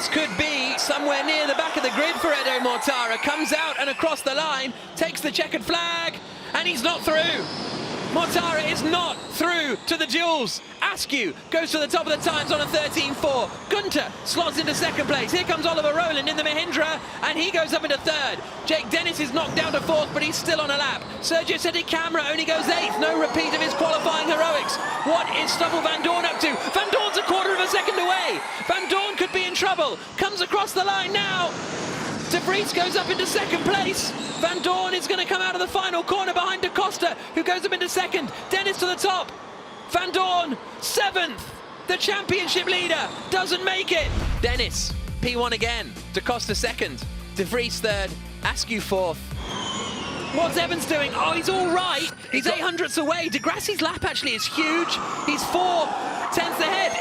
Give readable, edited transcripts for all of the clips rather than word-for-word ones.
Dennis could be somewhere near the back of the grid for Edo Mortara. Comes out and across the line, takes the checkered flag, and he's not through. Mortara is not through to the Duels. Askew goes to the top of the times on a 13.4. Gunter slots into second place. Here comes Oliver Rowland in the Mahindra, and he goes up into third. Jake Dennis is knocked down to fourth, but he's still on a lap. Sergio Seti Camera only goes eighth. No repeat of his qualifying heroics. What is Stoffel Van Dorn up to? Van Dorn's a quarter of a second away. Van Dorn could be in trouble. Comes across the line now. De Vries goes up into second place. Van Dorn is going to come out of the final corner behind Da Costa, who goes up into second. Dennis to the top. Van Dorn, seventh. The championship leader doesn't make it. Dennis, P1 again. Da Costa second. De Vries third. Askew fourth. What's Evans doing? Oh, he's all right. He's 800ths away. Degrassi's lap actually is huge. He's 4/10 ahead.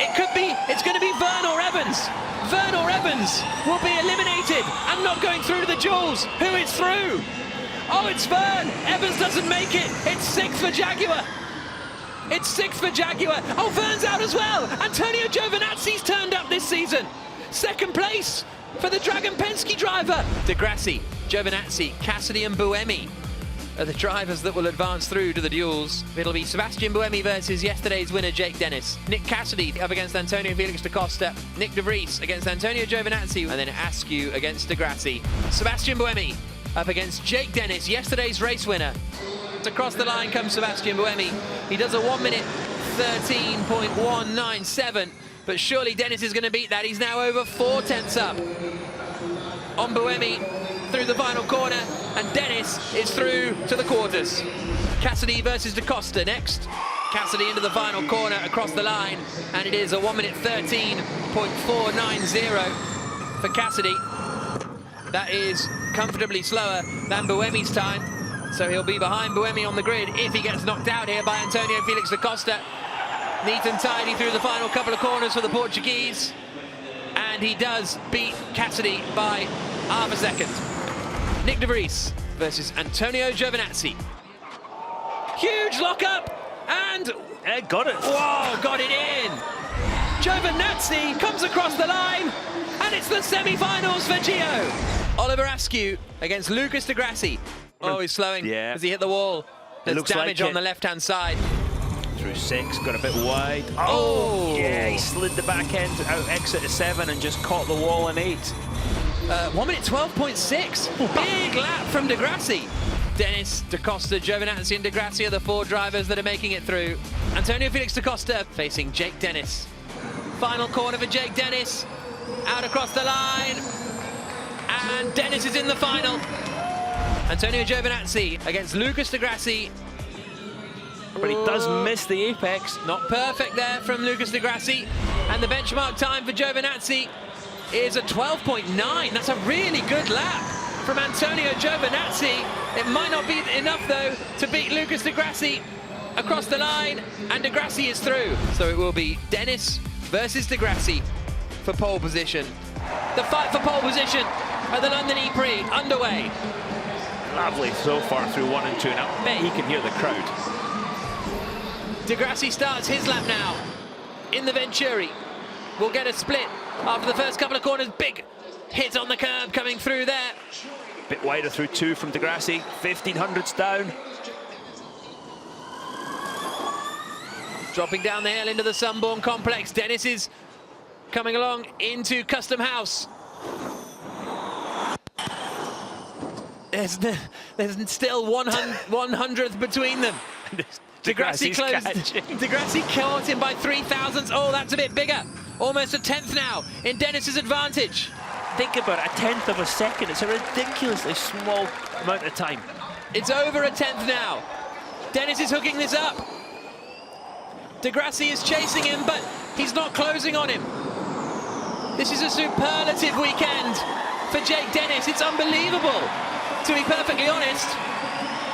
It's going to be Vern or Evans. Vern or Evans will be eliminated and not going through to the Duels. Who is through? Oh, it's Vern. Evans doesn't make it. It's sixth for Jaguar. It's sixth for Jaguar. Oh, Vern's out as well. Antonio Giovinazzi's turned up this season. Second place for the Dragon Penske driver. Degrassi, Giovinazzi, Cassidy and Buemi are the drivers that will advance through to the Duels. It'll be Sebastian Buemi versus yesterday's winner, Jake Dennis. Nick Cassidy up against Antonio Felix da Costa. Nick De Vries against Antonio Giovinazzi. And then Askew against Degrassi. Sebastian Buemi up against Jake Dennis, yesterday's race winner. Across the line comes Sebastian Buemi. He does a 1 minute 13.197. But surely Dennis is going to beat that. He's now over 4/10 up on Buemi through the final corner, and Dennis is through to the quarters. Cassidy versus Da Costa next. Cassidy into the final corner across the line, and it is a 1 minute 13.490 for Cassidy. That is comfortably slower than Buemi's time, so he'll be behind Buemi on the grid if he gets knocked out here by Antonio Felix da Costa. Neat and tidy through the final couple of corners for the Portuguese, and he does beat Cassidy by half a second. Nick De Vries versus Antonio Giovinazzi. Huge lockup, and got it. Whoa, got it in. Giovinazzi comes across the line, and it's the semi-finals for Gio. Oliver Askew against Lucas Degrassi. Oh, he's slowing as he hit the wall. There's damage on the left-hand side. Through 6, got a bit wide. Oh, yeah, he slid the back end out exit to 7 and just caught the wall in 8. 1 minute 12.6. Big lap from Degrassi. Dennis, Da Costa, Giovinazzi and Degrassi are the 4 drivers that are making it through. Antonio Felix da Costa facing Jake Dennis. Final corner for Jake Dennis. Out across the line. And Dennis is in the final. Antonio Giovinazzi against Lucas Degrassi. But he does miss the apex. Not perfect there from Lucas Degrassi. And the benchmark time for Giovinazzi is a 12.9. That's a really good lap from Antonio Giovinazzi. It might not be enough, though, to beat Lucas Degrassi across the line. And Degrassi is through. So it will be Dennis versus Degrassi for pole position. The fight for pole position at the London E-Prix underway. Lovely so far through 1 and 2. And I bet he can hear the crowd. Degrassi starts his lap now in the Venturi. We'll get a split after the first couple of corners. Big hit on the curb coming through there. Bit wider through 2 from Degrassi. 1500s down. Dropping down the hill into the Sunborn complex. Dennis is coming along into Custom House. There's still 100th between them. Degrassi closed. Degrassi caught him by 3,000ths. Oh, that's a bit bigger. Almost a 10th now in Dennis's advantage. Think about it, a 10th of a second. It's a ridiculously small amount of time. It's over a 10th now. Dennis is hooking this up. Degrassi is chasing him, but he's not closing on him. This is a superlative weekend for Jake Dennis. It's unbelievable, to be perfectly honest.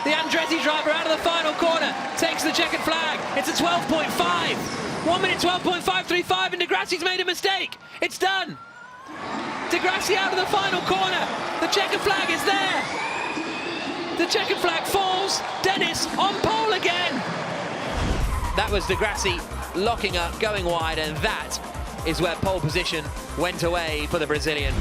The Andretti driver out of the final corner takes the checkered flag. It's a 12.5. 1 minute 12.535, and Degrassi's made a mistake. It's done. Degrassi out of the final corner. The checkered flag is there. The checkered flag falls. Dennis on pole again. That was Degrassi locking up, going wide, and that is where pole position went away for the Brazilian.